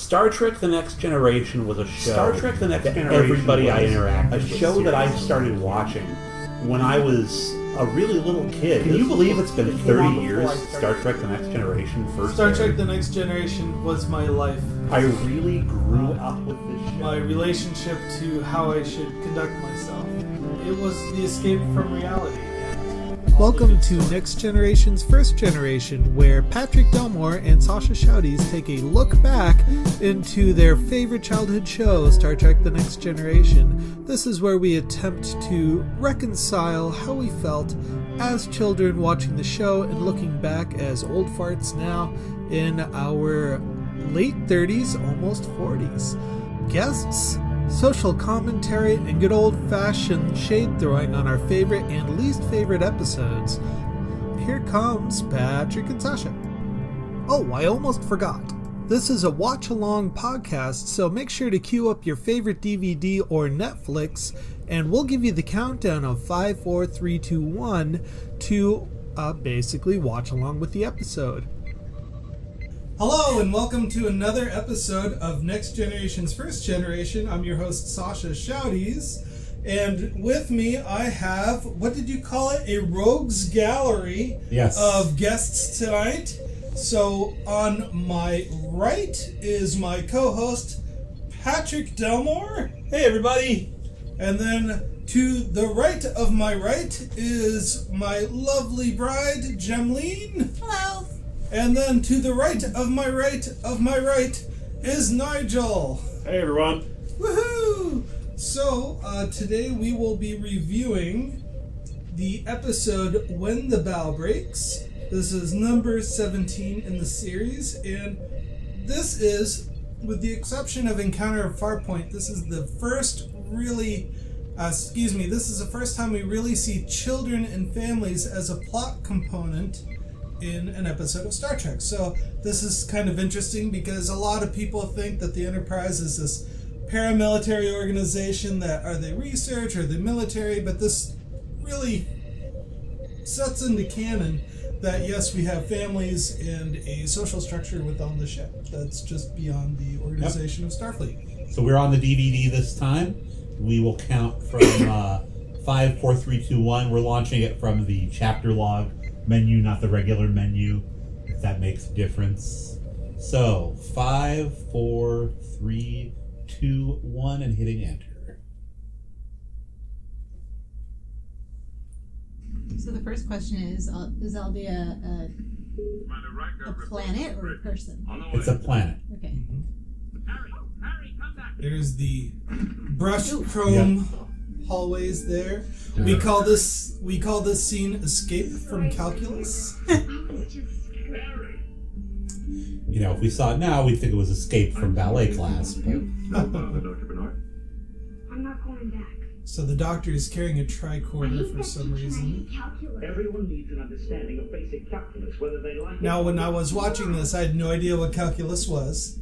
Star Trek: The Next Generation was a show. Everybody I interacted with. A show that I started watching when I was a really little kid. Can you believe it's been 30 years since Star Trek: The Next Generation first Star Trek: The Next Generation was my life. I really grew up with this show. My relationship to how I should conduct myself. It was the escape from reality. Welcome to Next Generation's First Generation, where Patrick Delmore and Sascha Shouties take a look back into their favorite childhood show, Star Trek: The Next Generation. This is where we attempt to reconcile how we felt as children watching the show and looking back as old farts now in our late 30s, almost 40s. Guests, social commentary, and good old-fashioned shade-throwing on our favorite and least favorite episodes. Here comes Patrick and Sascha. Oh, I almost forgot. This is a watch-along podcast, so make sure to queue up your favorite DVD or Netflix, and we'll give you the countdown of 5, 4, 3, 2, 1 to basically watch along with the episode. Hello and welcome to another episode of Next Generation's First Generation. I'm your host, Sascha Shouties, and with me I have, what did you call it, a rogues gallery of guests tonight. So on my right is my co-host, Patrick Delmore. Hey everybody! And then to the right of my right is my lovely bride, Gemleen. Hello. And then to the right of my right is Nigel. Hey everyone. Woohoo! So, today we will be reviewing the episode When the Bough Breaks. This is number 17 in the series, and this is, with the exception of Encounter of Farpoint, this is the first time we really see children and families as a plot component in an episode of Star Trek. So this is kind of interesting because a lot of people think that the Enterprise is this paramilitary organization that are they research or the military, but this really sets into canon that yes, we have families and a social structure within the ship that's just beyond the organization of Starfleet. So we're on the DVD this time. We will count from 5, 4, 3, 2, 1. We're launching it from the chapter log menu, not the regular menu, if that makes a difference. So 5, 4, 3, 2, 1, and hitting enter. So the first question is Aldea a planet or a person? It's a planet. Okay. Harry, come back. There's the brushed chrome hallways there. We call this scene Escape from Calculus. You know, if we saw it now, we'd think it was Escape from ballet class. But I'm not going back. So the doctor is carrying a tricorder for some reason. Everyone needs an understanding of basic calculus, whether they like it. Now, when I was watching this, I had no idea what calculus was,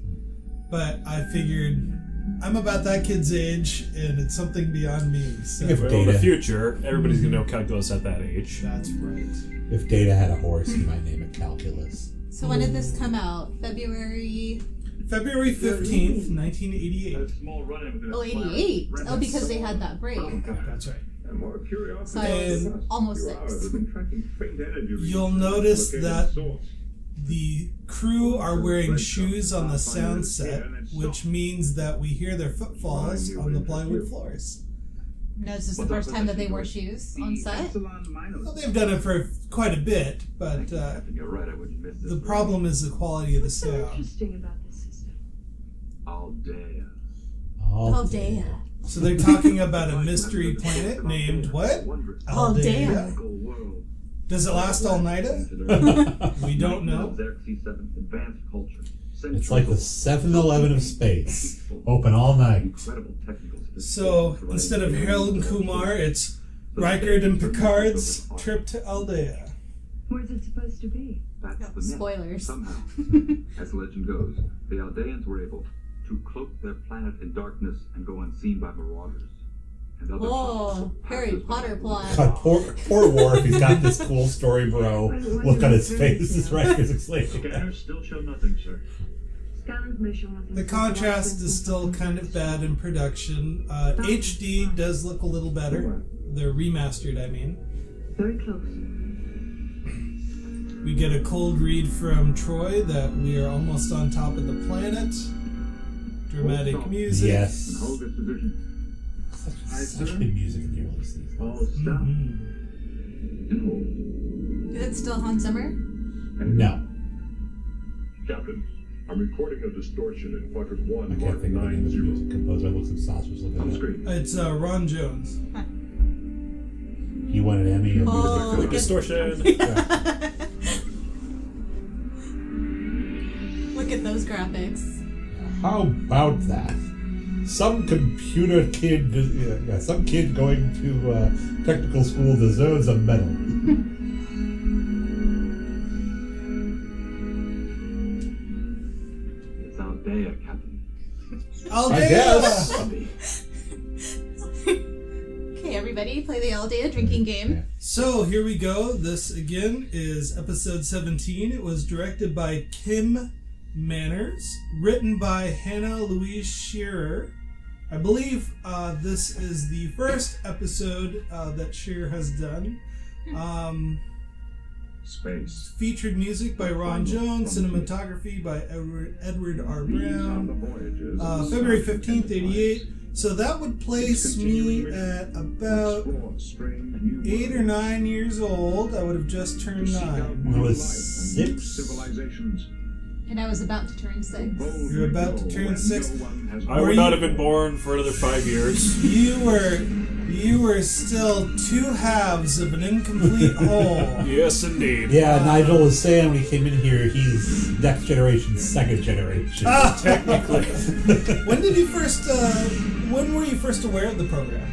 but I figured I'm about that kid's age, and it's something beyond me. So. Well, in the future, everybody's going to know calculus at that age. That's right. If Data had a horse, he might name it Calculus. So when did this come out? February 15th, 1988. Oh, 88. Oh, because they had that break. That's right. So I was almost 6. You'll notice that the crew are wearing shoes on the sound set, which means that we hear their footfalls on the plywood floors. No, is this the first time that they wore shoes on set? Well, they've done it for quite a bit, but the problem is the quality of the sound. What's interesting about this system? Aldea. So they're talking about a mystery planet named what? Aldea. Does it last all night? We don't know. It's like the 7-Eleven of space. Open all night. So instead of Harold and Kumar, it's Riker and Picard's trip to Aldea. Where's it supposed to be? That's the spoilers. Somehow, as legend goes, the Aldeans were able to cloak their planet in darkness and go unseen by marauders. And other Whoa, Harry Potter plot. God, poor Worf, he's got this cool story, bro. Look on his face, is right as explaining. Scanners still show nothing, sir. The contrast is still kind of bad in production. HD does look a little better. They're remastered, I mean. Very close. We get a cold read from Troy that we are almost on top of the planet. Dramatic music. Yes. And hold this position. Such good music in the early season. All stop. And hold. Is it still Han Summer? No. Captain, I'm recording a distortion in quadrant 1, I can't mark think of the name of the 90. music composer. I looked at Sascha's looking On at it. screen. It's Ron Jones. He won an Emmy or Oh, music. Distortion. Look at those graphics. How about that? Some computer kid, some kid going to technical school deserves a medal. It's Aldea, Captain. Aldea! I guess. Okay, everybody, play the Aldea drinking game. So here we go. This again is episode 17. It was directed by Kim Manners, written by Hannah Louise Shearer. I believe this is the first episode that Shearer has done. Space. Featured music by Ron Jones, cinematography by Edward R. Brown. February 15th, 88. So that would place me at about 8 or 9 years old. I would have just turned 9. I was 6. Civilizations. And I was about to turn 6. You're about to turn 6. I would not have been born for another 5 years. You were still 2 halves of an incomplete whole. Yes, indeed. Yeah, Nigel was saying when he came in here, he's next generation, second generation. Technically. When were you first aware of the program?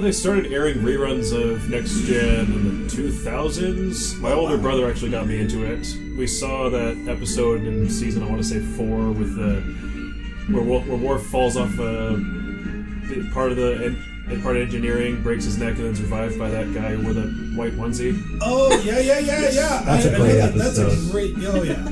They started airing reruns of Next Gen in the 2000s. My older brother actually got me into it. We saw that episode in season, I want to say 4, with where Worf falls off part of engineering, breaks his neck, and then survived by that guy with a white onesie. Oh, yeah. That's a great episode. That's a great, oh yeah.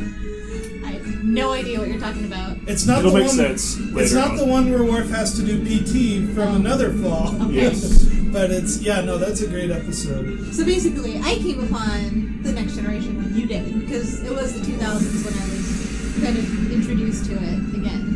I have no idea what you're talking about. It's not It'll the make one, sense later It's not on. the one where Worf has to do PT from another fall. Yes. But it's, that's a great episode. So basically, I came upon the Next Generation when you did, because it was the 2000s when I was kind of introduced to it again.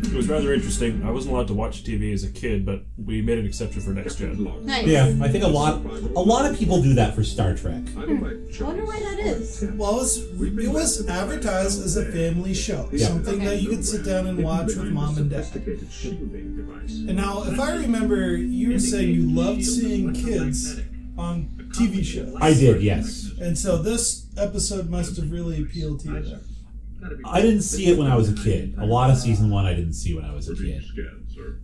It was rather interesting. I wasn't allowed to watch TV as a kid, but we made an exception for Next Gen. Nice. Yeah, I think a lot of people do that for Star Trek. I wonder why that is. Well, it was advertised as a family show. Yeah. Something that you could sit down and watch with mom and dad. And now, if I remember, you were saying you loved seeing kids on TV shows. I did, yes. And so this episode must have really appealed to you there. I didn't see it when I was a kid. A lot of season 1 I didn't see when I was a kid.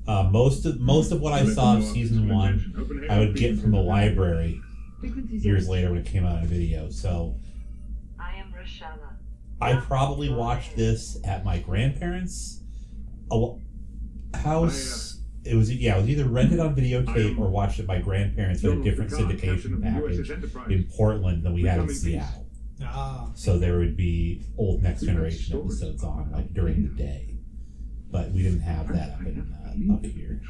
Most of what I saw of season 1 I would get from the library years later when it came out on video. So I probably watched this at my grandparents' house. It was either rented on videotape or watched at my grandparents with a different syndication package in Portland than we had in Seattle. So there would be old Next Generation episodes on like during the day, but we didn't have that up here.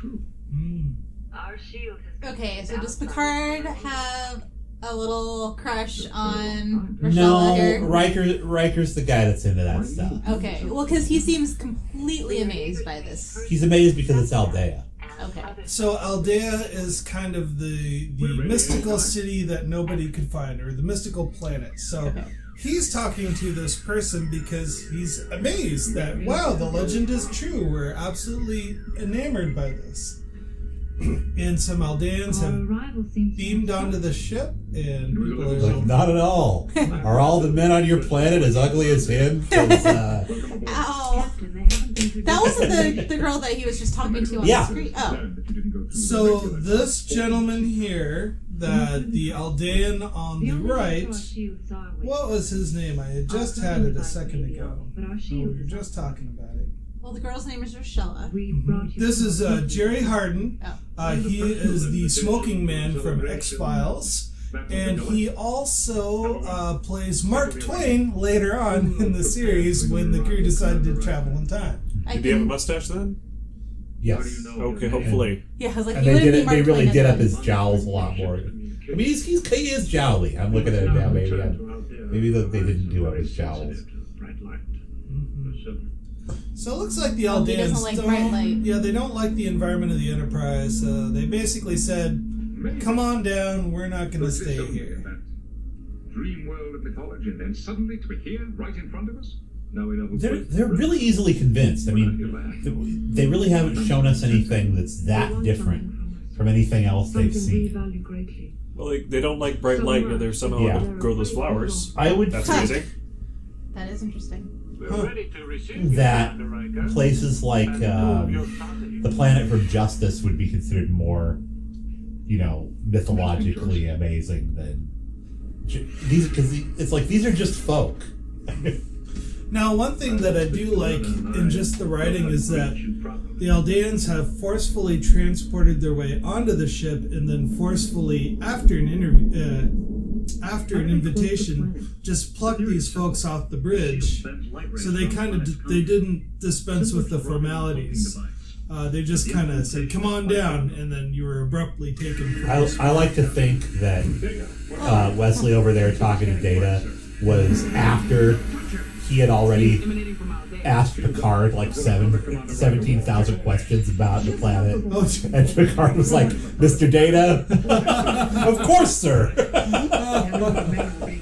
Okay, so does Picard have a little crush on Rochella here? No, Riker's the guy that's into that stuff. Okay, well, because he seems completely amazed by this. He's amazed because it's Aldea. Okay. So Aldea is kind of the mystical city that nobody could find, or the mystical planet. So he's talking to this person because he's amazed that, wow, the legend is true. We're absolutely enamored by this. And some Aldeans have beamed onto the ship, and people are Like, not at all. Are all the men on your planet as ugly as him? 'Cause, Ow. That wasn't the girl that he was just talking to on the screen. Oh. So this gentleman here, the Aldean on the right, what was his name? I had just had it a second ago. We were just talking about it. Well, the girl's name is Rochella. This is Jerry Harden. He is the smoking man from X-Files. And he also plays Mark Twain later on in the series when the crew decided to travel in time. Did he have a mustache then? Yes. Okay, hopefully. Yeah, I was like, And he wouldn't be Mark they really Twain did as up well. his jowls a lot more. I mean, he is jowly. I'm looking at it now. Maybe they didn't do up his jowls. So it looks like the He Aldeans doesn't like bright light. Yeah, they don't like the environment of the Enterprise. They basically said, "Come on down. We're not going to stay here." Dream world of mythology, and then suddenly to be here, right in front of us. Now we know who They're really easily convinced. I mean, they really haven't shown us anything that's that different from anything else they've seen. Well, they don't like bright light, and they're somehow able to grow those flowers. That's amazing. That is interesting. That places like the planet from Justice would be considered more, mythologically amazing than these, because it's like these are just folk. Now, one thing that I do like in just the writing is that the Aldeans have forcefully transported their way onto the ship, and then forcefully, after an invitation, just plucked these folks off the bridge. So they they didn't dispense with the formalities. They just kind of said, "Come on down," and then you were abruptly taken from I like to think that Wesley over there talking to Data was after he had already asked Picard like 17,000 questions about the planet. And Picard was like, "Mr. Data?" "Of course, sir."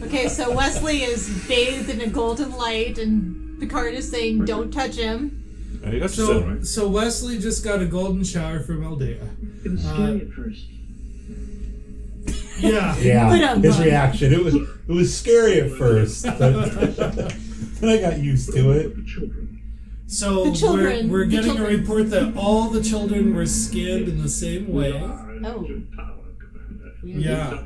Okay, so Wesley is bathed in a golden light, and Picard is saying, "Don't touch him." And he touches it, right? So Wesley just got a golden shower from Aldea. It was scary at first. Yeah. Yeah, his reaction. It was scary at first, but then I got used to it. So we're getting a report that all the children were scanned in the same way. Oh. Yeah.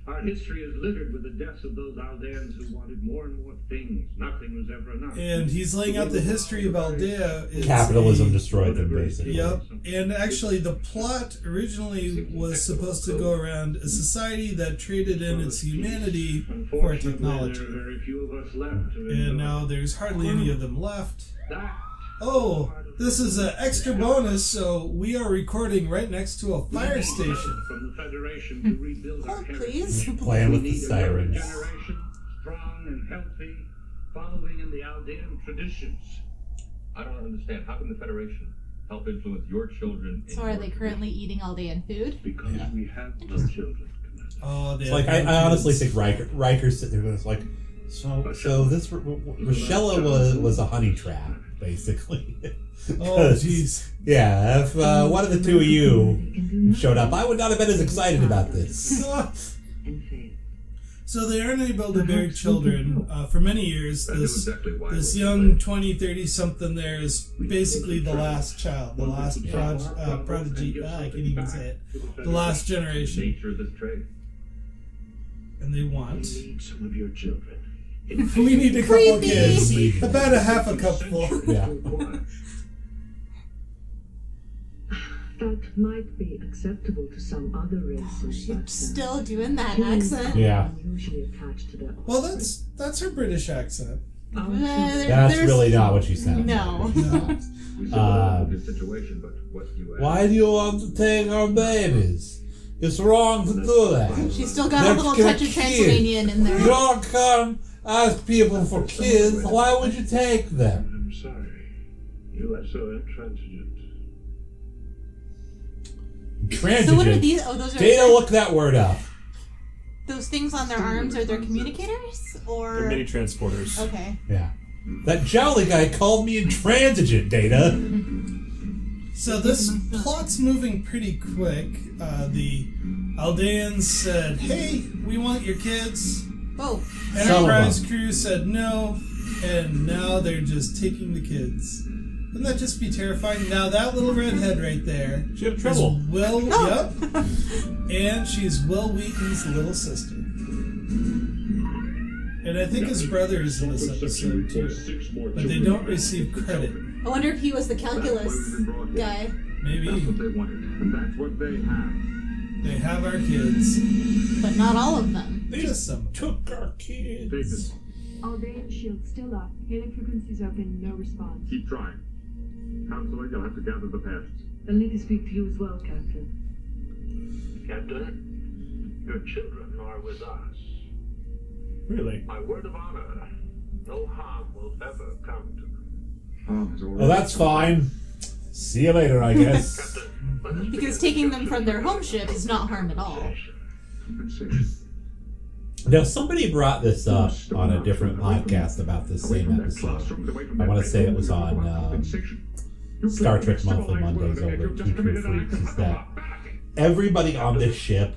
Our history is littered with the deaths of those Aldeans who wanted more and more things. Nothing was ever enough. And he's laying out the history of Aldea. It's Capitalism destroyed them, basically. Yep. And actually, the plot originally was supposed to go around a society that traded in its humanity for technology. Very few of us left. And now there's hardly any of them left. Oh, this is an extra bonus, so we are recording right next to a fire station. From the Federation to rebuild our Please. Playing with the sirens. generation, strong and healthy, following in the Aldean traditions. I don't understand. How can the Federation help influence your children? So are they currently eating Aldean food? Because we have no children, Commander. Oh, It's like I honestly think Riker's sitting there. It's like, so this Rochella was a honey trap, basically. Oh, jeez. Yeah, if one of the two of you showed up, I would not have been as excited about this. So they aren't able to bear children. For many years, this young 20, 30-something there is basically the last child, the last prodigy. I can't even say it. The last generation. Nature of this trade. And they want... We need some of your children. We need a couple Creepy. kids. About a half a cupful. Yeah. That might be acceptable to some other races. She's still doing that humans accent. Yeah. are usually attached to their Well, that's her British accent. That's really not what she sounds No. like. We still this situation, but what do you ask? Why do you want to take our babies? It's wrong to do that. She's still got They're a little gonna touch of kill. Transylvanian in there. You don't come ask people for kids. Why would you take them? I'm sorry. You are so intransigent. Intransigent. So what are these? Oh, those are Data, look that word up. those things on their arms are their communicators, or They're mini transporters. okay. Yeah. That jolly guy called me intransigent, Data. So this plot's moving pretty quick. The Aldeans said, "Hey, we want your kids." Oh, Enterprise crew said no, and now they're just taking the kids. Wouldn't that just be terrifying? Now that little redhead right there She had is trouble. Yep, and she's Will Wheaton's little sister. And I think his brother is in this episode too, but they don't receive credit. I wonder if he was the calculus guy. Maybe. That's what they wanted, and that's what they have. They have our kids. But not all of them. Just some. Took our kids. Aldean shield still up. Hailing frequencies open. No response. Keep trying. Counselor, you'll have to gather the pests. I'll need to speak to you as well, Captain. Captain, your children are with us. Really? My word of honor, no harm will ever come to them. Well, that's fine. See you later, I guess. Captain, let us Because begin taking them discussion from their of home ship is not harm at all. Compensation. Now, somebody brought this up on a different podcast about this same episode. I want to say it was on Star Trek Monthly Mondays over at Two True Freaks, is that everybody on this ship,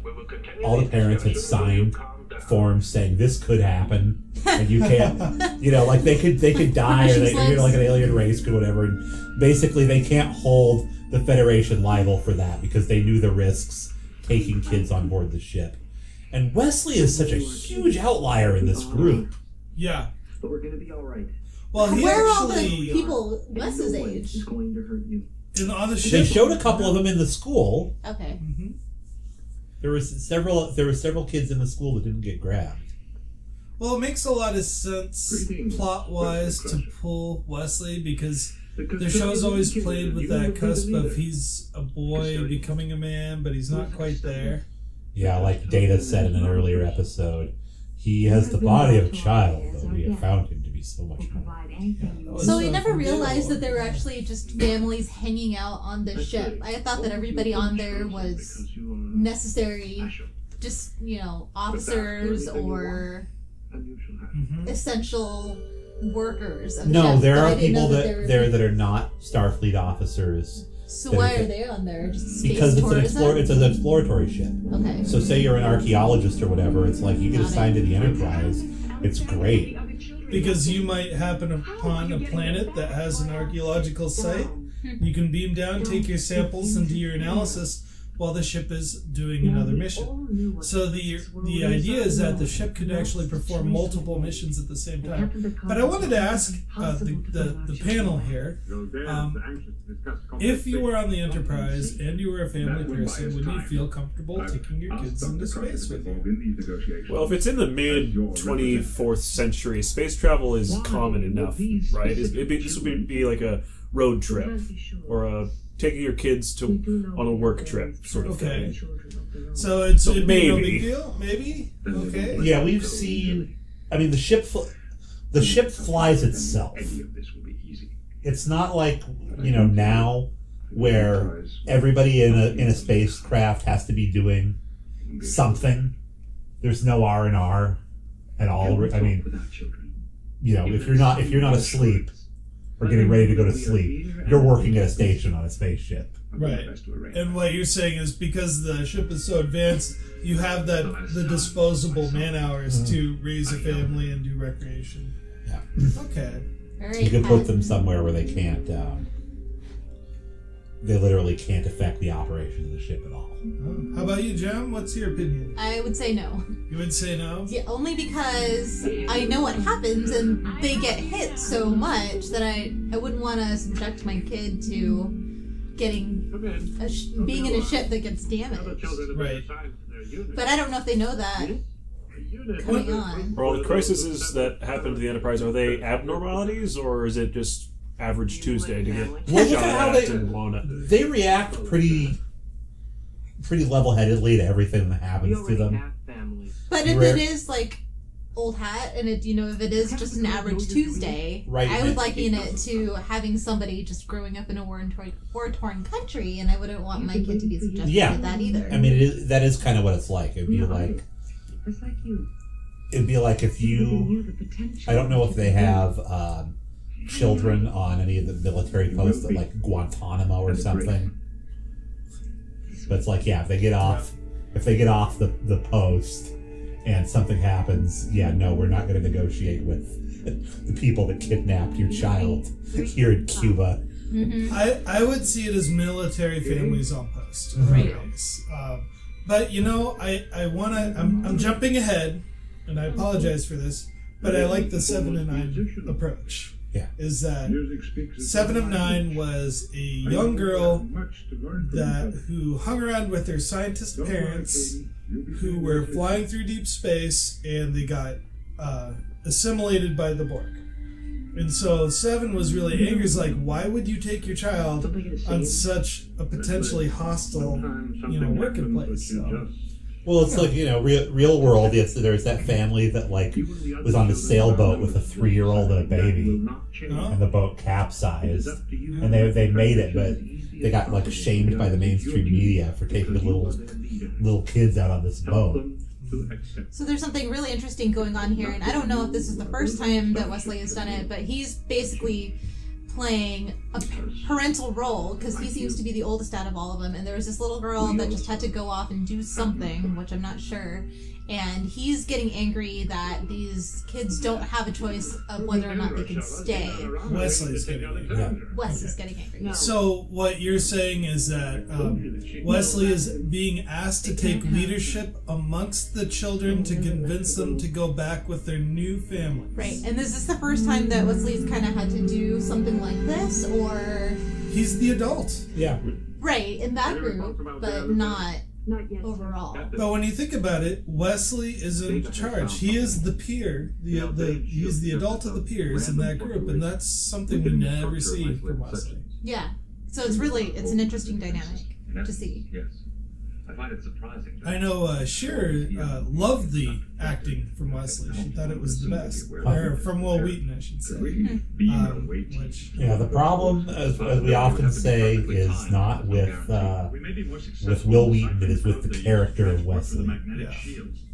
all the parents had signed forms saying this could happen, and you can't, like they could die, or they, like an alien race or whatever, and basically they can't hold the Federation liable for that because they knew the risks taking kids on board the ship. And Wesley is such a huge outlier in this group. Yeah. But we're gonna be alright. Well, he Where are all actually... the people Wes's age? Is going to hurt you. on the ship... They showed a couple of them in the school. Okay. Mm-hmm. There were several kids in the school that didn't get grabbed. Well, it makes a lot of sense plot-wise to pull Wesley because the show's always played with that cusp of he's a boy becoming a man, but he's not quite there. Yeah, like Data said in an earlier episode, he has the body of a child, though we have found him to be so much more. So we never realized that there were actually just families hanging out on the ship. I thought that everybody on there was necessary, just, officers or essential workers of the ship. There But are I didn't people know that are not Starfleet officers. So why are they on there? Just space because tourism? it's an exploratory ship. Okay. So say you're an archaeologist or whatever, it's like you get assigned to the Enterprise. It's great. Because you might happen upon a planet that has an archaeological site. You can beam down, take your samples, and do your analysis while the ship is doing another mission. So the idea is that the ship could actually perform multiple missions at the same time. But I wanted to ask the panel here, if you were on the Enterprise and you were a family person, would you feel comfortable taking your kids into space with you? Well, if it's in the mid-24th century, space travel is common enough, right? This would be like a road trip or taking your kids on a work trip sort of thing. So it'd be no maybe. big deal? Maybe? Okay. Yeah, we've seen... I mean, the ship flies itself. It's not like, now where everybody in a spacecraft has to be doing something. There's no R&R at all. I mean, if you're not asleep or getting ready to go to sleep, you're working at a station on a spaceship. Right. And what you're saying is because the ship is so advanced, you have the disposable man hours to raise a family and do recreation. Yeah. Okay. You can put them somewhere where they can't. They literally can't affect the operation of the ship at all. How about you, Jem? What's your opinion? I would say no. You would say no? Yeah, only because I know what happens and they get hit so much that I wouldn't want to subject my kid to getting being in a ship that gets damaged. Right. But I don't know if they know that coming on. Are all the crises that happen to the Enterprise, are they abnormalities, or is it just average Tuesday to get shot at and blown up? They react pretty level-headedly to everything that happens to them. But if it is like old hat and if it is just an average Tuesday, right, I would liken it to having somebody just growing up in a war-torn country, and I wouldn't want my kid to be subjected to that either. I mean, that is kind of what it's like. It'd be like if you... I don't know if they have children on any of the military posts at like Guantanamo or something. But it's like, if they get off the post and something happens, we're not going to negotiate with the people that kidnapped your child here in Cuba. Mm-hmm. I would see it as military families on post. Right. But I'm jumping ahead, and I apologize for this, but I like the 7 and 9 approach. Yeah. is that 7 of 9 was a young girl who hung around with her scientist parents who were flying through deep space, and they got assimilated by the Borg. And so 7 was really angry. It's like, why would you take your child on such a potentially hostile, working place? So. Well, it's like, real world. There's that family that was on the sailboat with a 3-year-old and a baby, and the boat capsized, and they made it, but they got shamed by the mainstream media for taking the little kids out on this boat. So there's something really interesting going on here, and I don't know if this is the first time that Wesley has done it, but he's basically playing a parental role because he seems to be the oldest out of all of them, and there was this little girl that just had to go off and do something, which I'm not sure, and he's getting angry that these kids don't have a choice of whether or not they can stay. Wesley's getting angry. Yeah. Wesley's getting angry. So what you're saying is that Wesley is being asked to take leadership amongst the children to convince them to go back with their new family. Right, and this is the first time that Wesley's kind of had to do something like this, or... He's the adult. Yeah. Right, in that group, but not yet. overall. But when you think about it, Wesley is in charge. He is the peer. He's the adult of the peers in that group, and that's something we never see from Wesley. Yeah, so it's an interesting dynamic to see. Yes. I find it surprising. I know Shearer loved the acting from Wesley. She thought it was the best. Or from Will Wheaton, I should say. The problem, as we often say, is not with Will Wheaton, it is with the character of Wesley.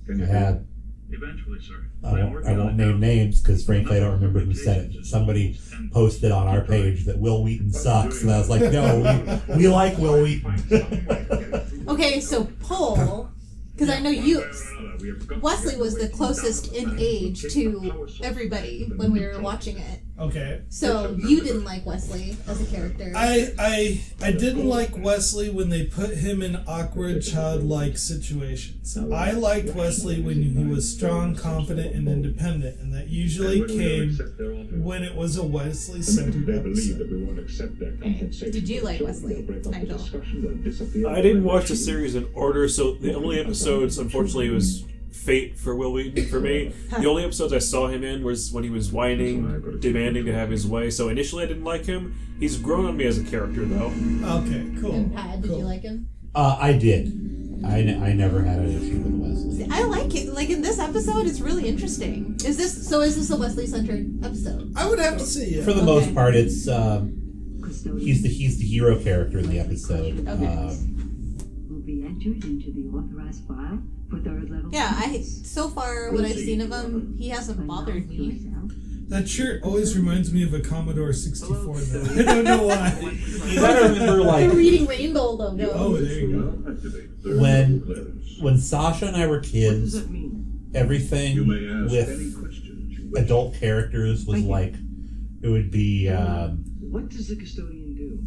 Yeah. I won't name names because frankly I don't remember who said it. Somebody posted on our page that Will Wheaton sucks, and I was like, no, we like Will Wheaton. Okay, so poll, because I know Wesley was the closest in age to everybody when we were watching it. Okay. So you didn't like Wesley as a character. I didn't like Wesley when they put him in awkward, childlike situations. I liked Wesley when he was strong, confident, and independent, and that usually came when it was a Wesley-centered episode. Did you like Wesley, Nigel? I didn't watch the series in order, so the only episodes, unfortunately, was fate for Will Wheaton for me. The only episodes I saw him in was when he was whining, demanding to have his way. So initially I didn't like him. He's grown on me as a character, though. Okay, cool. And Pat, did you like him? I did. I never had an issue with Wesley. See, I like it. Like in this episode, it's really interesting. Is this a Wesley-centered episode? I would have to say, yeah. For the most part, it's he's the hero character in the episode. Okay. Will be entered into the authorized file for third level. Yeah, so far what I've seen of him, he hasn't bothered me. That shirt always reminds me of a Commodore 64, though. I don't know why. You gotta remember, The Reading Rainbow logo. Oh, there you go. When Sascha and I were kids, everything with adult characters was like, it would be, What does the custodian do?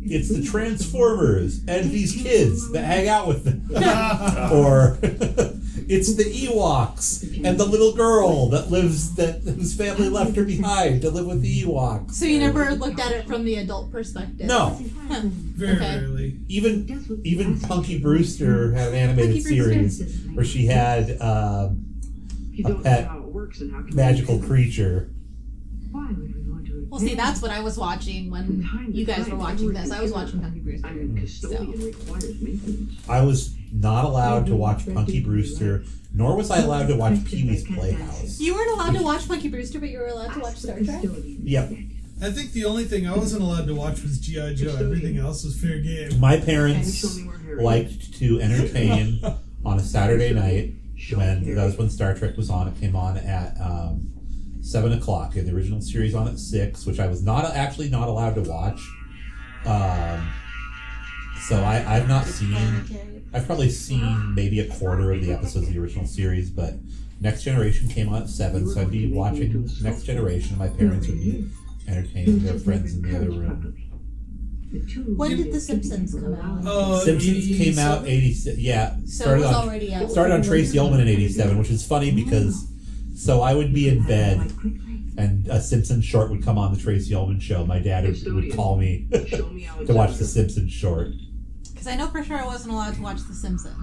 it's the Transformers and these kids that hang out with them. Or it's the Ewoks and the little girl whose family left her behind to live with the Ewoks. So you never looked at it from the adult perspective? No. Very rarely. Even Punky Brewster had an animated series where she had a pet magical creature. Why would we want to? Well, see, that's what I was watching when you guys were watching this. I was watching Punky Brewster. I was not allowed to watch Punky Brewster, nor was I allowed to watch Pee-wee's Playhouse. You weren't allowed to watch Punky Brewster, but you were allowed to watch Star Trek? Yep. I think the only thing I wasn't allowed to watch was G.I. Joe. Everything else was fair game. My parents liked to entertain on a Saturday night when Star Trek was on. It came on at 7 o'clock. The original series on at 6, which I was not allowed to watch. So I've probably seen maybe a quarter of the episodes of the original series, but Next Generation came on at 7, so I'd be watching Next Generation, and my parents would be entertaining their friends in the other room. When did The Simpsons come out? Simpsons came out 86. Yeah, So it was already out. Started on Tracy Ullman in 87, which is funny because I would be in bed and a Simpsons short would come on the Tracy Ullman show, my dad would call me to watch the Simpsons short. Because I know for sure I wasn't allowed to watch The Simpsons.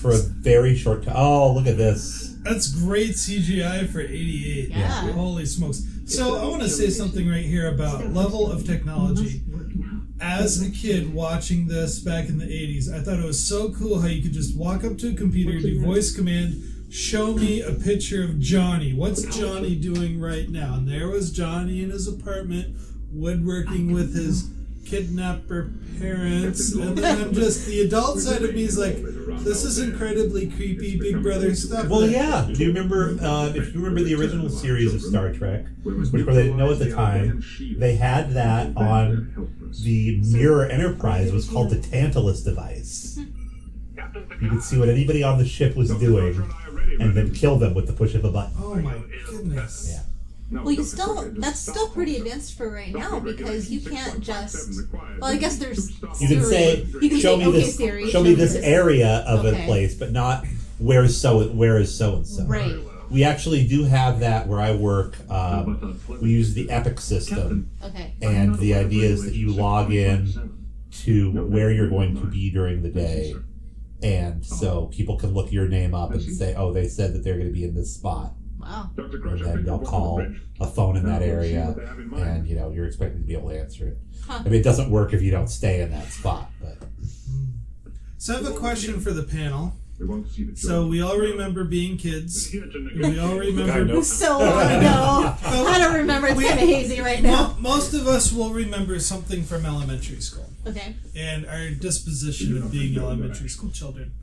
For a very short time. Oh, look at this. That's great CGI for 88. Yeah. Holy smokes. So I want to say something right here about level of technology. As a kid watching this back in the 80s, I thought it was so cool how you could just walk up to a computer, do voice command, show me a picture of Johnny. What's Johnny doing right now? And there was Johnny in his apartment, woodworking with his kidnapper parents. And then I'm just, the adult side of me is like, this is incredibly creepy Big Brother stuff. Well, yeah. Do you remember, if you remember the original series of Star Trek, which they didn't know at the time, they had that on the Mirror Enterprise. It was called the Tantalus device. You could see what anybody on the ship was doing and then kill them with the push of a button. Oh my goodness. Yeah. Well, that's still pretty advanced for right now, because you can't just, well, I guess there's You can say, show me this, Siri, show me this area of a place, but not where is so and so. Right. We actually do have that where I work. We use the Epic system. Okay. And the idea is that you log in to where you're going to be during the day. And so people can look your name up and say, oh, they said that they're going to be in this spot. Wow. And then they'll call a phone in that area, and you're expected to be able to answer it. Huh. I mean, it doesn't work if you don't stay in that spot. But So I have a question for the panel. So we all remember being kids. We all remember. So long ago. I don't remember. It's kind of hazy right now. Most of us will remember something from elementary school. Okay. And our disposition of being elementary school children.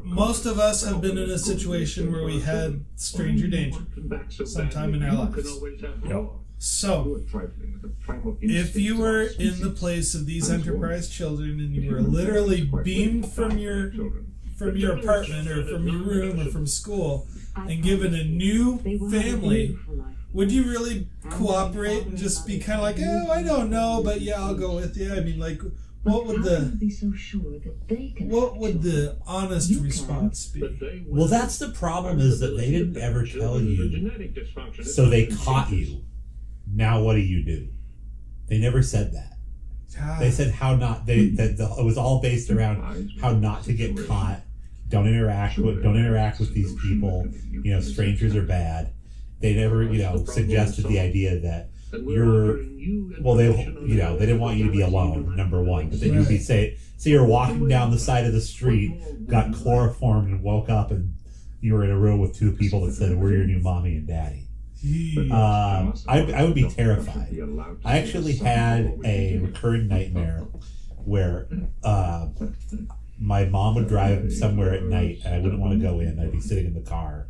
Most of us have been in a situation where we had stranger danger sometime in our lives. Yep. So, if you were in the place of these Enterprise children and you were literally beamed from your apartment or from your room or from school and given a new family, would you really cooperate and just be kind of like, oh, I don't know, but yeah, I'll go with you? I mean, like, what would the honest response be? well, that's the problem, is that they didn't ever tell you, so they caught you. Now what do? They never said that. They said how not. It was all based around how not to get caught. Don't interact with these people. Strangers are bad. They never, suggested the idea that they didn't want you to be alone, number one. But then you'd be say you're walking down the side of the street, got chloroformed and woke up, and you were in a room with two people that said, we're your new mommy and daddy. I would be terrified. I actually had a recurring nightmare where my mom would drive somewhere at night and I wouldn't want to go in. I'd be sitting in the car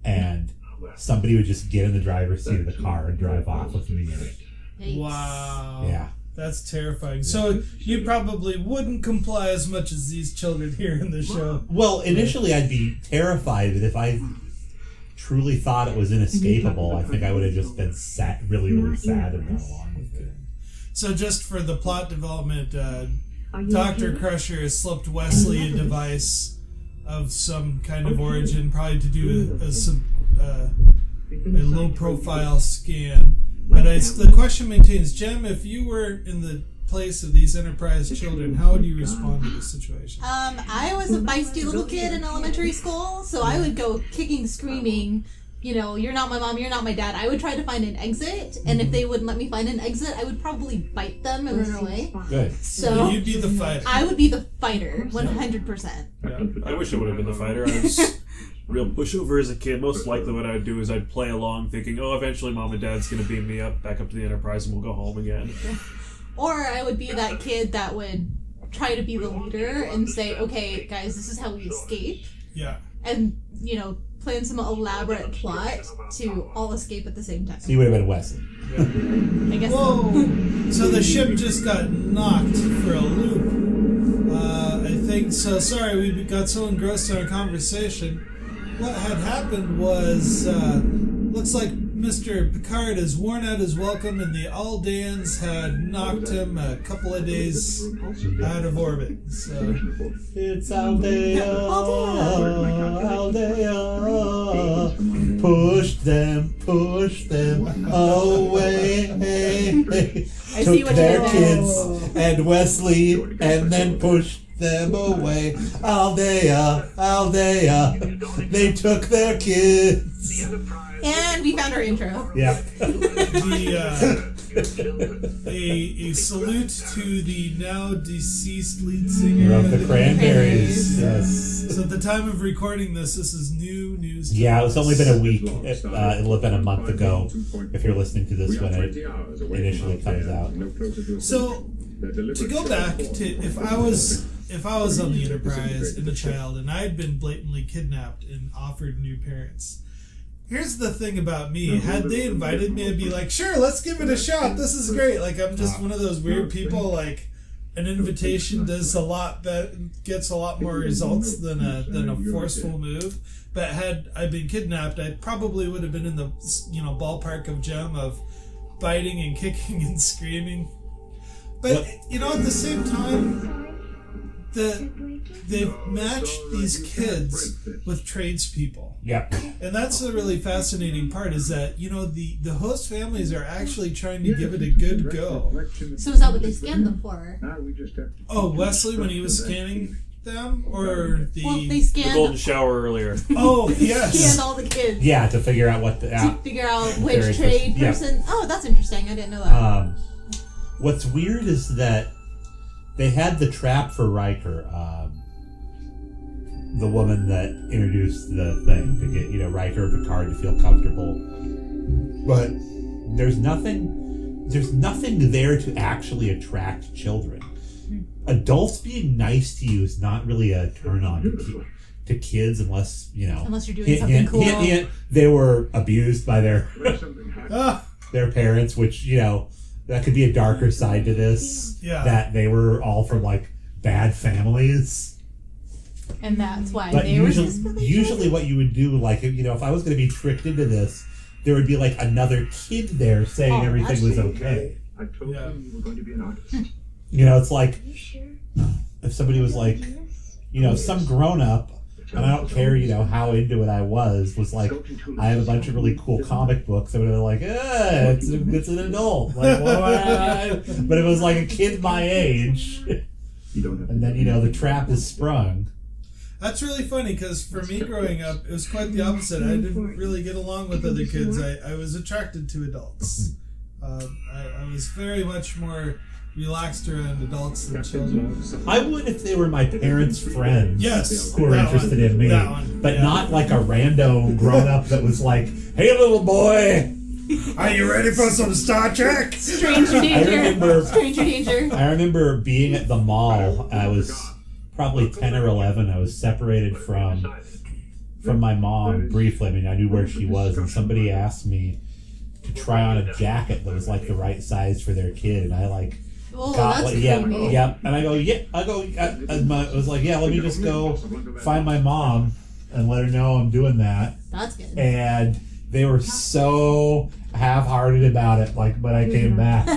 and somebody would just get in the driver's seat of the car and drive off with me in it. Wow. Yeah. That's terrifying. So you probably wouldn't comply as much as these children here in the show. Well, initially I'd be terrified, but if I truly thought it was inescapable, I think I would have just been really, really sad and gone along with it. So just for the plot development, Dr. Crusher has slipped Wesley a device of some kind of origin, probably to do a low-profile scan. But the question maintains, Jem, if you were in the place of these Enterprise children, how would you respond to this situation? I was a feisty little kid in elementary school, so I would go kicking, screaming, you're not my mom, you're not my dad. I would try to find an exit, and if they wouldn't let me find an exit, I would probably bite them and run away. Good. So you'd be the fighter. I would be the fighter, 100%. Yeah. I wish I would have been the fighter. I was real pushover as a kid. Most likely what I would do is I'd play along thinking, eventually mom and dad's going to beam me back up to the Enterprise and we'll go home again. Or I would be that kid that would try to be the leader and say, okay, guys, this is how we escape. Yeah. And, plan some elaborate plot to all escape at the same time. So you would have been Wesley. Yeah. I guess Whoa! So the ship just got knocked for a loop. I think so. Sorry, we got so engrossed in our conversation. What had happened was, looks like Mr. Picard has worn out his welcome, and the Aldeans had knocked him a couple of days out of orbit. So it's Aldea, Aldea. Push them away. I Took see what their you're kids and Wesley and then pushed them away. Aldea, Aldea. They took their kids. And we found our intro. Yeah. A salute to the now deceased lead singer of the Cranberries. Yes. So at the time of recording this is new news. Yeah, it's only been a week. It'll have been a month ago if you're listening to this when it initially comes out. So to go back to if I was on the Enterprise and a child and I had been blatantly kidnapped and offered new parents. Here's the thing about me. Had they invited me, I'd be like, sure, let's give it a shot. This is great. Like, I'm just one of those weird people. Like, an invitation gets a lot more results than a forceful move. But had I been kidnapped, I probably would have been in the ballpark of Jem of biting and kicking and screaming. But at the same time, they've matched these kids with tradespeople. Yep. And that's the really fascinating part is that, the host families are actually trying to give it a good go. So is that what they scanned them for? Oh, Wesley, when he was scanning them? Or the... Well, they scanned... The golden shower earlier. Oh, yes. Scanned all the kids. Yeah, to figure out what to figure out which trade person... Yeah. Oh, that's interesting. I didn't know that. What's weird is that they had the trap for Riker, the woman that introduced the thing to get Riker and Picard to feel comfortable, but there's nothing there to actually attract children. Adults being nice to you is not really a turn on to kids unless you're doing something cool. They were abused by their parents, which that could be a darker side to this. Yeah. That they were all from bad families. And that's why but they usually what you would do, if I was going to be tricked into this, there would be another kid there saying everything was okay. I told you you were going to be an artist. It's like if somebody was some grown up, and I don't care, how into it I was like, I have a bunch of really cool comic books. I would have been like, it's an adult. But it was a kid my age. And then, the trap is sprung. That's really funny because for me growing up, it was quite the opposite. I didn't really get along with other kids. I was attracted to adults. I was very much more relaxed around adults than children. I would if they were my parents' friends. Yes, who were interested in me, but not a rando grown up that was like, "Hey, little boy, are you ready for some Star Trek?" Stranger danger. Stranger danger. I remember being at the mall. I was probably 10 or 11. I was separated from my mom briefly. I mean, I knew where she was, and somebody asked me to try on a jacket that was the right size for their kid, and I got and I was like, let me just go find my mom and let her know I'm doing that. That's good. And they were so half-hearted about it. When I came back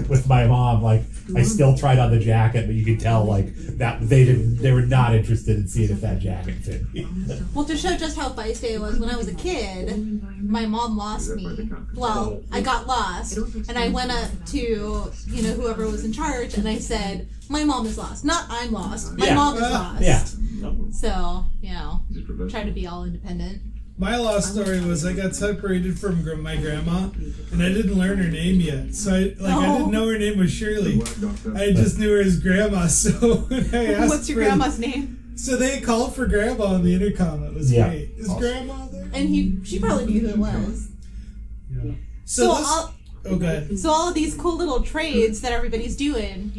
with my mom, I still tried on the jacket, but you could tell that they were not interested in seeing if that jacket fit me. Well, to show just how feisty I was, when I was a kid, my mom lost me. Well, I got lost, and I went up to whoever was in charge, and I said, "My mom is lost. Not I'm lost. My mom is lost." Yeah. So try to be all independent. My lost story was I got separated from my grandma, and I didn't learn her name yet. So I didn't know her name was Shirley. I just knew her as Grandma. So when I asked, "What's your grandma's name?" So they called for Grandma on the intercom. It was great. Is Grandma there? And she probably knew who it was. Yeah. So all of these cool little trades that everybody's doing,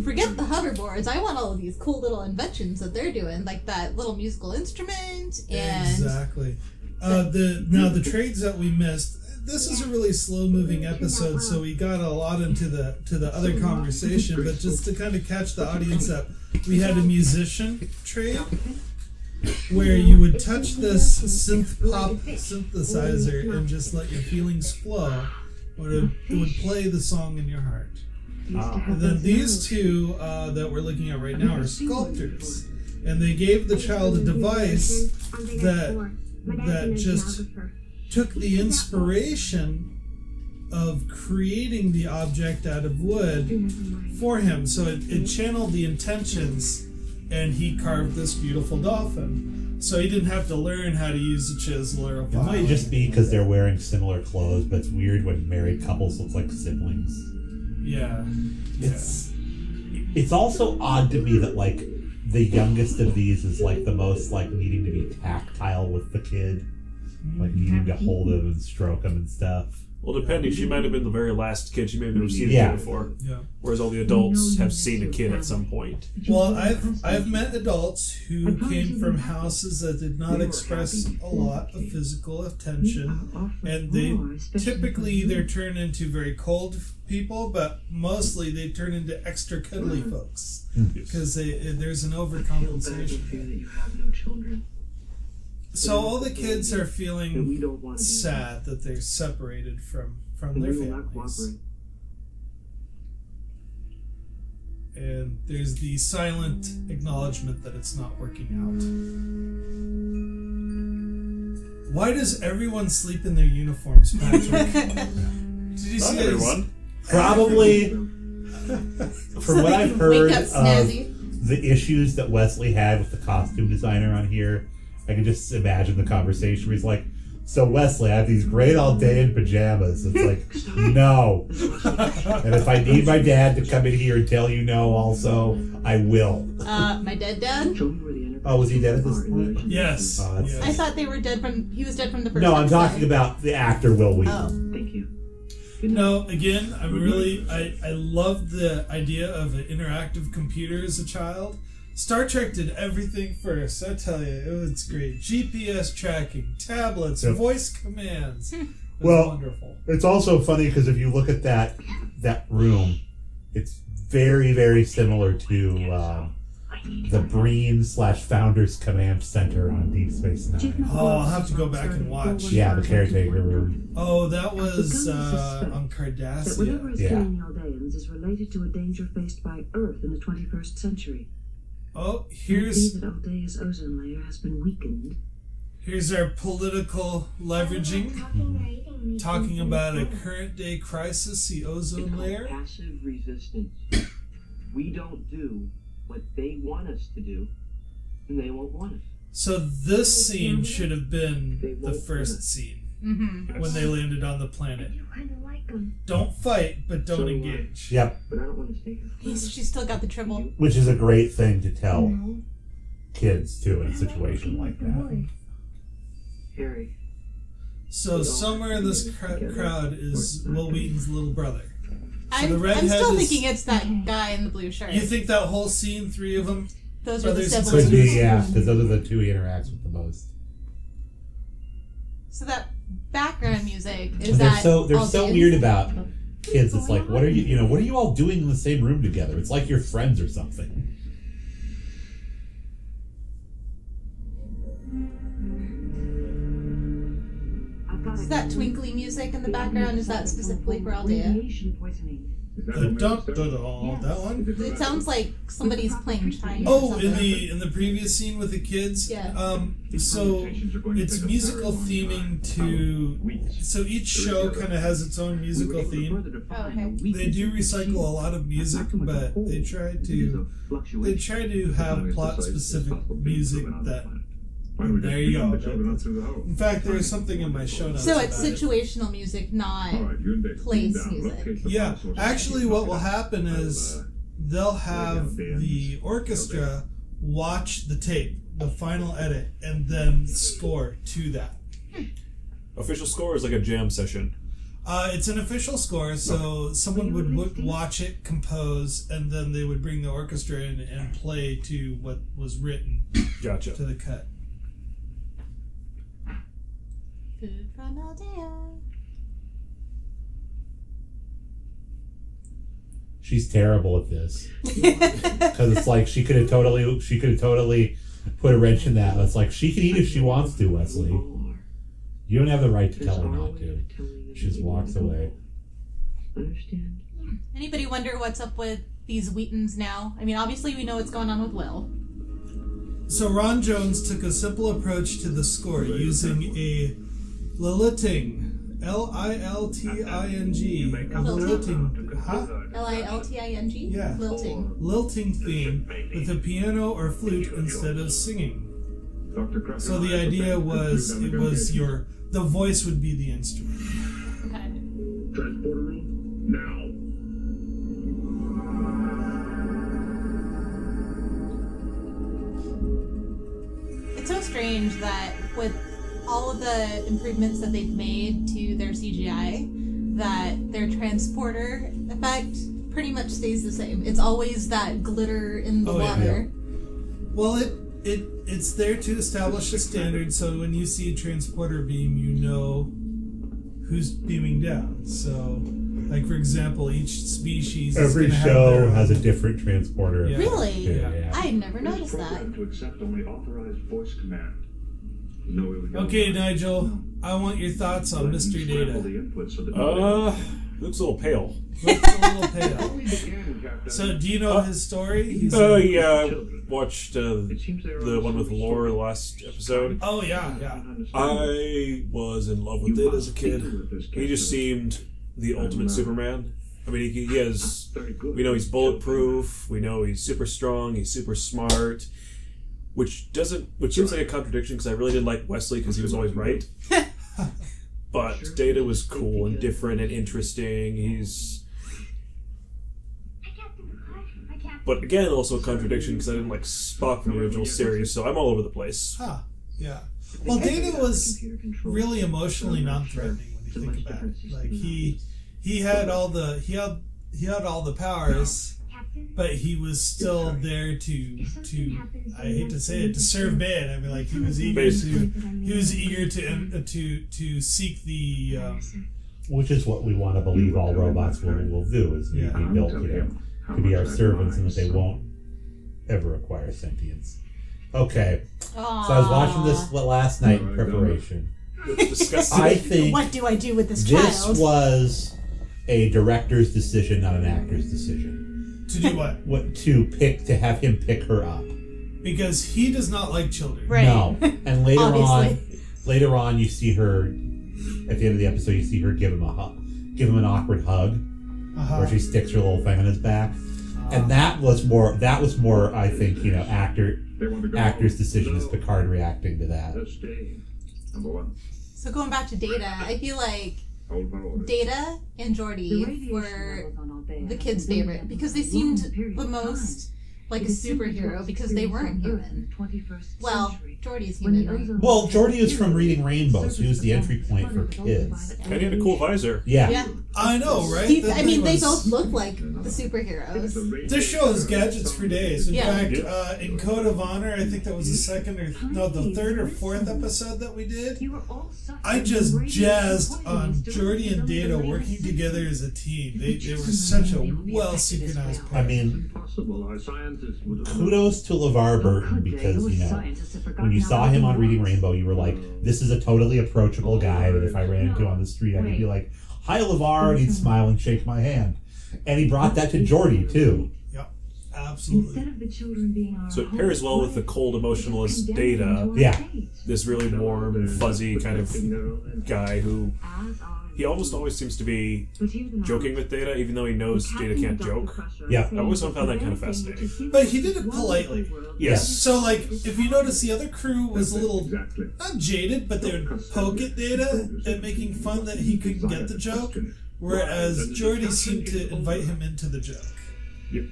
forget the hoverboards. I want all of these cool little inventions that they're doing, like that little musical instrument and exactly. The trades that we missed. This is a really slow-moving episode, so we got a lot into the other conversation. But just to kind of catch the audience up, we had a musician trade. where you would touch this synth pop synthesizer and just let your feelings flow. It would play the song in your heart. And then these two that we're looking at right now are sculptors, and they gave the child a device that just took the inspiration of creating the object out of wood for him. So it channeled the intentions, and he carved this beautiful dolphin. So he didn't have to learn how to use a chisel or a file. It might just be because they're wearing similar clothes, but it's weird when married couples look like siblings. Yeah. It's also odd to me that, like, the youngest of these is, like, the most, like, needing to be tactile with the kid. Like, needing to hold him and stroke him and stuff. Well, depending, she might have been the very last kid. She may have never seen a kid before. Yeah. Whereas all the adults have seen a kid at some point. Well, I've met adults who came from houses that did not express a lot of physical attention, and they typically either turn into very cold people, but mostly they turn into extra cuddly folks because there's an overcompensation. So all the kids are feeling sad that they're separated from their families. And there's the silent acknowledgement that it's not working out. Why does everyone sleep in their uniforms, Patrick? Did you see everyone? Probably, from what I've heard of the issues that Wesley had with the costume designer on here, I can just imagine the conversation where he's like, so Wesley, I have these great all-day-in pajamas. It's like, no. And if I need my dad to come in here and tell you no also, I will. My dead dad? Oh, was he dead at this point? Yes. Yes. I thought they were dead he was dead from the first No, I'm episode. talking about the actor Will Wheaton. Oh. Thank you. No, again, I love the idea of an interactive computer as a child. Star Trek did everything first, I tell you. It was great. GPS tracking, tablets, voice commands. It was wonderful. It's also funny because if you look at that room, it's very, very similar to the Breen/Founders Command Center on Deep Space Nine. Oh, I'll have to go back and watch. Yeah, the caretaker room. Oh, that was on Cardassia. That whatever is killing the Aldeans is related to a danger faced by Earth in the 21st century. Oh, here's that Aldea's ozone layer has been weakened. Here's our political leveraging, talking about a current day crisis, the ozone layer. Passive resistance. We don't do what they want us to do, and they won't want us. So this scene should have been the first scene when they landed on the planet. Don't fight, but don't engage. Yep. But I don't want to stay here. She's still got the triple. Which is a great thing to tell kids, too, in a situation like that. Harry. So somewhere in this crowd is Will Wheaton's little brother. So I'm still thinking it's that guy in the blue shirt. You think that whole scene, three of them? Those are the siblings. Could be, yeah, because those are the two he interacts with the most. So that background music is they're that they're so weird about kids. It's like, what are you all doing in the same room together? It's like you're friends or something. Is that twinkly music in the background? Is that specifically for Aldea? That one? It sounds like somebody's playing Chinese. Oh, in the previous scene with the kids? Yeah. So it's musical theming to... So each show kind of has its own musical theme. Oh, okay. They do recycle a lot of music, but they try to have plot-specific music that... There you go. In fact, there's something in my show notes. So it's situational music, not place music. Yeah, actually what will happen is they'll have the orchestra watch the tape, the final edit, and then score to that. Official score is like a jam session. It's an official score, so someone would watch it, compose, and then they would bring the orchestra in and play to what was written. Gotcha. To the cut. Food from Aldea. She's terrible at this because it's like she could have totally put a wrench in that. It's like, she can eat if she wants to, Wesley. You don't have the right to tell her not to. She just walks away. Understand? Anybody wonder what's up with these Wheatons now? I mean, obviously we know what's going on with Will. So Ron Jones took a simple approach to the score using a lilting, L-I-L-T-I-N-G, lilting, L-I-L-T-I-N-G? Yeah. Lilting. Lilting theme with a piano or flute instead of singing. So the idea was the voice would be the instrument. Okay. Transporter room, now. It's so strange that with all of the improvements that they've made to their CGI, that their transporter effect pretty much stays the same. It's always that glitter in the water. Yeah. Well, it's there to establish a standard, so when you see a transporter beam, you know who's beaming down. So, like, for example, each species every show has a different transporter. Yeah. Really? Yeah. I never noticed that. To accept only authorized voice command. No way we go. Okay, Nigel, I want your thoughts on Mystery Data. Looks a little pale. Looks a little pale. So, do you know his story? Yeah, I watched the one with Lore, the last episode. Oh, yeah. I was in love with it as a kid. He just seemed the ultimate Superman. I mean, he has... We know he's bulletproof. We know he's super strong. He's super smart. Which seems like a contradiction, because I really did like Wesley because he was always right. But Data was cool and different and interesting. But again, also a contradiction because I didn't like Spock from the original series, so I'm all over the place. Huh, yeah. Well, Data was really emotionally non-threatening when you think about it. Like, he had all the powers, but he was still there to I hate to say it, to serve man. I mean, like, he was eager to seek the which is what we want to believe all robots will do, is be built, to be our servants, and that they won't ever acquire sentience. Okay. Aww. So I was watching this last night in preparation. I think what do I do with this child? This was a director's decision, not an actor's decision. To do what? To have him pick her up. Because he does not like children. Right. No. And later on you see her, at the end of the episode, you see her give him an awkward hug. Where she sticks her little thing on his back, and that was more. I think, actor's decision is Picard reacting to that. So going back to Data, I feel like Data and Geordi were the kids' favorite because they seemed the most like a superhero because they weren't human. Well, Geordi's human. Well, Geordi is from Reading Rainbow, so he was the entry point for kids. And he had a cool visor. Yeah. I know, right? They both look like the superheroes. This show is gadgets for days. In fact, in Code of Honor, I think that was the third or fourth episode that we did. I just jazzed on Geordi and Data working together as a team. They were such a well-synchronized pair. I mean, kudos to LeVar Burton, because, when you saw him on Reading Rainbow, you were like, this is a totally approachable guy that if I ran into on the street, I could be like, hi, LeVar, and he'd smile and shake my hand. And he brought that to Geordi, too. Yep, absolutely. So it pairs well with the cold, emotionalist Data. Yeah. This really warm, fuzzy kind of guy who... He almost always seems to be joking with Data, even though he knows Data can't joke. Yeah. I always found that kind of fascinating. But he did it politely. Yes. So, like, if you notice, the other crew was a little, not jaded, but they would poke at Data and making fun that he couldn't get the joke, whereas Geordi seemed to invite him into the joke. Yep.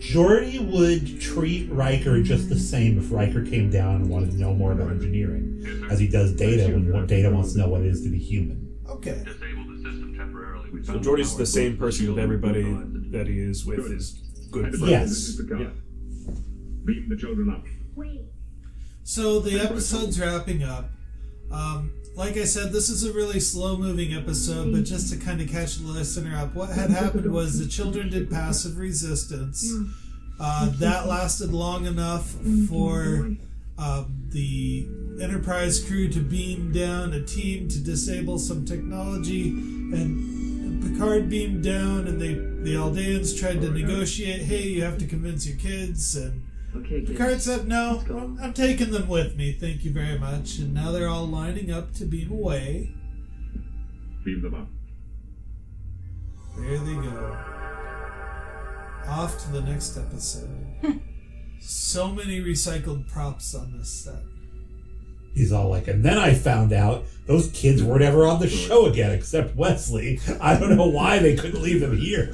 Geordi would treat Riker just the same if Riker came down and wanted to know more about engineering, as he does Data when Data wants to know what it is to be human. Okay. So Geordi's the same person with everybody that he is with his good friends. Yes. Yeah. Beam the children up. So the episode's wrapping up. Like I said, this is a really slow-moving episode, but just to kind of catch the listener up, what had happened was the children did passive resistance. That lasted long enough for the Enterprise crew to beam down a team to disable some technology, and Picard beamed down, and the Aldeans tried to negotiate, hey, you have to convince your kids, and Picard said, no, I'm taking them with me, thank you very much, and now they're all lining up to beam away. Beam them up. There they go. Off to the next episode. So many recycled props on this set. He's all like, and then I found out those kids weren't ever on the show again, except Wesley. I don't know why they couldn't leave them here.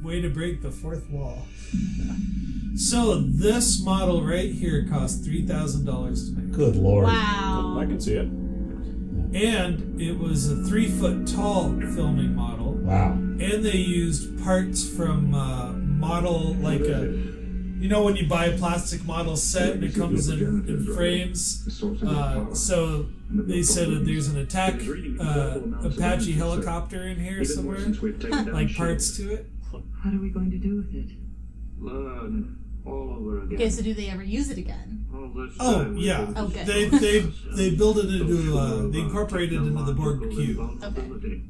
Way to break the fourth wall. So this model right here cost $3,000 to make. Good Lord. Wow. I can see it. And it was a 3-foot tall filming model. Wow. And they used parts from model, like a, you know when you buy a plastic model set and it comes in frames? So they said that there's an Apache helicopter in here somewhere, like parts to it. What are we going to do with it? Learn all over again. Okay, so do they ever use it again? Oh yeah, Okay. They built it into they incorporated it into the Borg cube. Okay.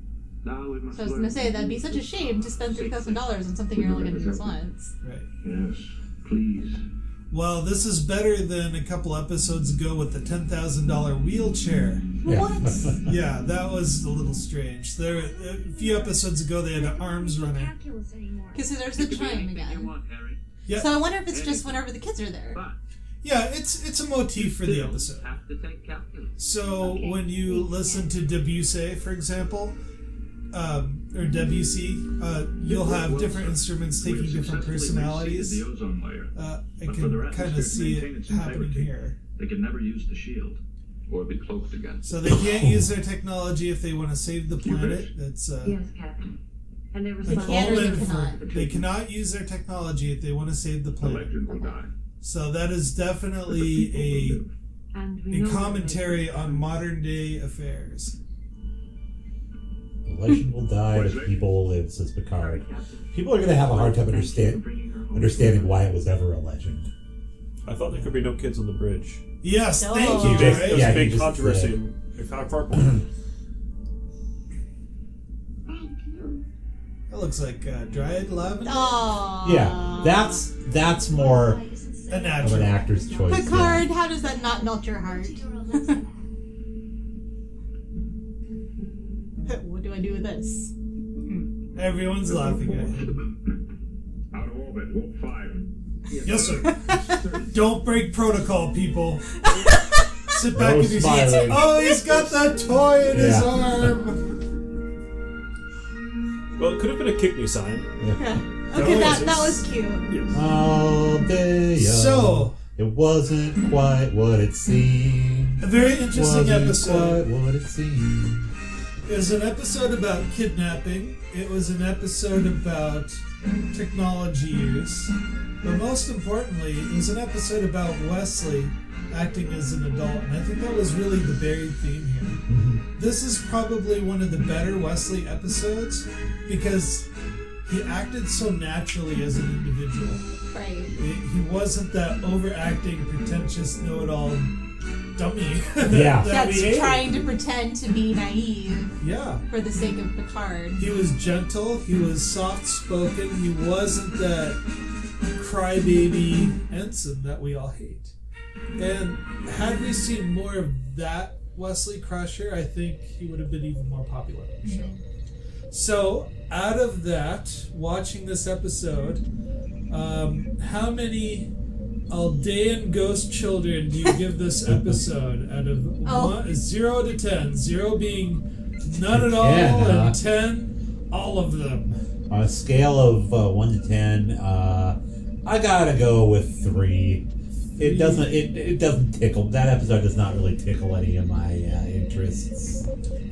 So I was gonna say that'd be such a shame to spend $3,000 on something you're only gonna use once. Right. Yes, please. Well, this is better than a couple episodes ago with the $10,000 wheelchair. What? Yeah, that was a little strange. There, a few episodes ago, they had arms running. Because there's the chime again. Yeah. So I wonder if it's just whenever the kids are there. Yeah, it's a motif for the episode. So when you listen to Debussy, for example, or Debussy, you'll have different instruments taking different personalities. I can kind of see it happening here. They can never use the shield or be cloaked again. So they can't use their technology if they want to save the planet. That's Yes, Captain. I never They saw can or they cannot. they cannot use their technology if they want to save the The planet. legend will die. So that is definitely And we a know commentary on modern day affairs. The legend will die, the people will live, says Picard. People are going to have a hard time understanding why it was ever a legend. I thought there could be no kids on the bridge. Yes, No. thank you. Just- Right? There's Yeah, a he big just controversy said- in Park. That looks like dried lavender. Aww. Yeah, that's more A of natural. an actor's choice. Picard, how does that not melt your heart? What do I do with this? Everyone's laughing at him. Out of orbit, Wolf 5. Yes, sir. Don't break protocol, people. Sit back No in your seats. smiling. Oh, he's got that toy in his Yeah. arm. Well, it could have been a kick me sign. Yeah. Okay, that was cute. Yes. All day. So, it wasn't quite what it seemed. a very interesting Wasn't episode. quite what it seemed. It was an episode about kidnapping. It was an episode about technology use. But most importantly, it was an episode about Wesley acting as an adult. And I think that was really the buried theme here. This is probably one of the better Wesley episodes because he acted so naturally as an individual. Right. He wasn't that overacting, pretentious, know-it-all dummy. Yeah. that we That's hated. trying to pretend to be naive Yeah. for the sake of Picard. He was gentle, he was soft-spoken, he wasn't that crybaby ensign that we all hate. And had we seen more of that Wesley Crusher, I think he would have been even more popular on the show. So, out of that, watching this episode, how many Aldean ghost children do you give this episode out of 0 to 10? 0 being none at all, and 10, all of them. On a scale of 1 to 10, I gotta go with 3. It doesn't. It doesn't tickle. That episode does not really tickle any of my interests.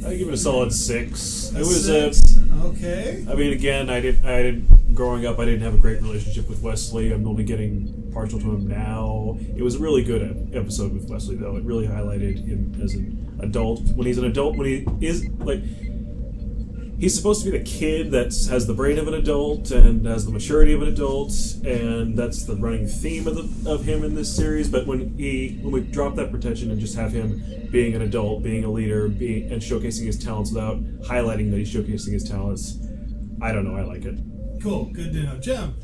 I give it a solid 6. A It was 6? Okay. I mean, again, I didn't. Growing up, I didn't have a great relationship with Wesley. I'm only getting partial to him now. It was a really good episode with Wesley, though. It really highlighted him as an adult. When he's an adult, when he is like, he's supposed to be the kid that has the brain of an adult and has the maturity of an adult, and that's the running theme of him in this series. But when we drop that pretension and just have him being an adult, being a leader, and showcasing his talents without highlighting that he's showcasing his talents, I don't know, I like it. Cool, good to know. Jim?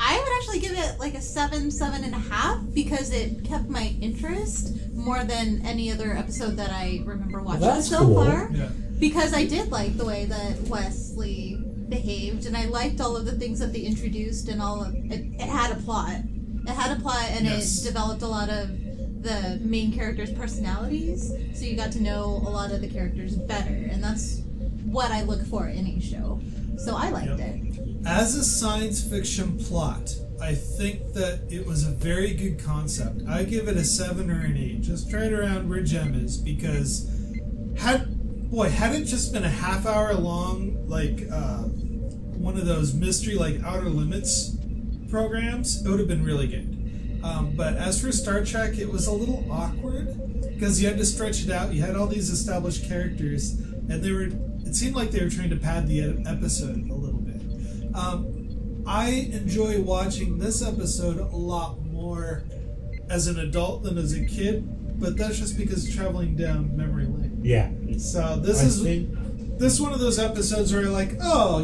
I would actually give it like a 7.5 because it kept my interest more than any other episode that I remember watching so far. Yeah. Because I did like the way that Wesley behaved, and I liked all of the things that they introduced, and all of it. It had a plot. It had a plot, and it developed a lot of the main characters' personalities. So you got to know a lot of the characters better, and that's what I look for in a show. So I liked it. As a science fiction plot, I think that it was a very good concept. I give it a 7 or an 8, just right around where Jem is, because had it just been a half hour long, like one of those mystery, like Outer Limits programs, it would have been really good. But as for Star Trek, it was a little awkward because you had to stretch it out. You had all these established characters, and it seemed like they were trying to pad the episode a little bit. I enjoy watching this episode a lot more as an adult than as a kid, but that's just because traveling down memory lane. Yeah. So this is one of those episodes where you're like, oh,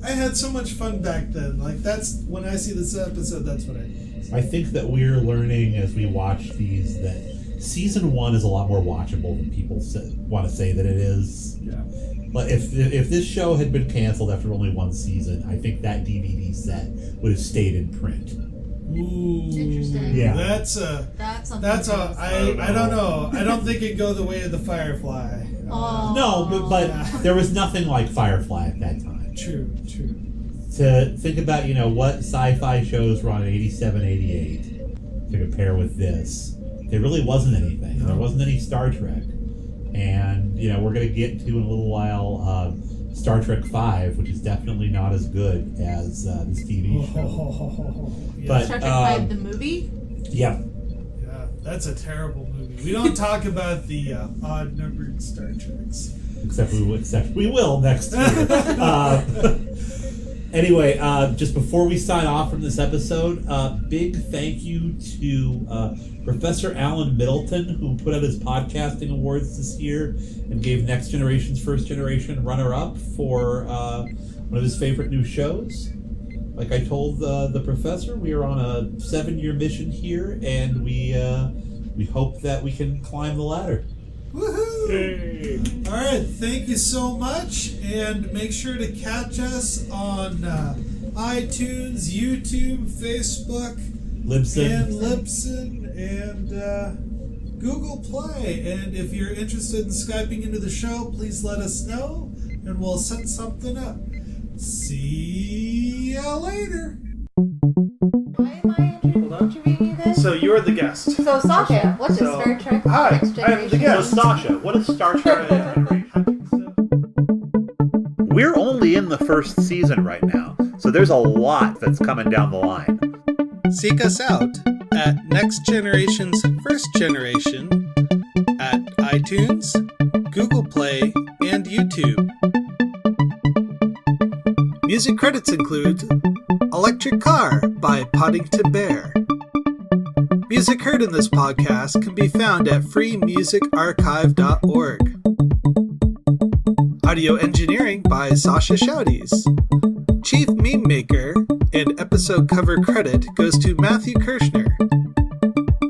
I had so much fun back then. Like, that's when I see this episode, that's what I think that we're learning as we watch these that season 1 is a lot more watchable than people want to say that it is. Yeah. But if this show had been canceled after only one season, I think that DVD set would have stayed in print. Ooh, interesting. Yeah, that's I don't know. I don't think it'd go the way of the Firefly. No, but there was nothing like Firefly at that time. True. To think about, what sci-fi shows were on in 87, 88 to compare with this, there really wasn't anything. There wasn't any Star Trek. And, we're going to get to in a little while Star Trek 5, which is definitely not as good as this TV show. But, Star Trek 5, the movie? Yeah. Yeah, that's a terrible movie. We don't talk about the odd-numbered Star Treks. Except we will next year. Anyway, just before we sign off from this episode, big thank you to Professor Alan Middleton, who put out his podcasting awards this year and gave Next Generation's First Generation runner-up for one of his favorite new shows. Like I told the professor, we are on a 7-year mission here, and we hope that we can climb the ladder. Woohoo! Yay. All right, thank you so much, and make sure to catch us on iTunes, YouTube, Facebook, Libsyn, and Google Play. And if you're interested in Skyping into the show, please let us know, and we'll set something up. See ya later. Why am I introducing this? So you're the guest. So Sascha, what's a Star Trek Hi, Next Generation? I'm the guest. So Sascha, what is Star Trek? We're only in the first season right now, so there's a lot that's coming down the line. Seek us out at Next Generation's First Generation at iTunes, Google Play, and YouTube. Music credits include Electric Car by Poddington Bear. Music heard in this podcast can be found at freemusicarchive.org. Audio engineering by Sascha Shouties. Chief Meme Maker and episode cover credit goes to Matthew Kirshner.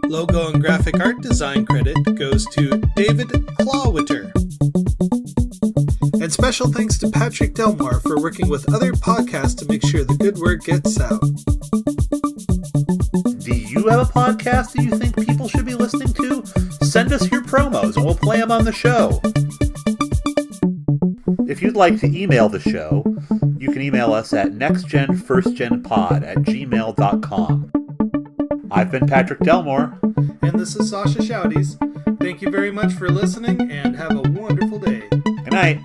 Logo and graphic art design credit goes to David Clawwitter. And special thanks to Patrick Delmore for working with other podcasts to make sure the good word gets out. Do you have a podcast that you think people should be listening to? Send us your promos and we'll play them on the show. If you'd like to email the show, you can email us at nextgenfirstgenpod@gmail.com. I've been Patrick Delmore. And this is Sascha Shouties. Thank you very much for listening and have a wonderful day. Good night.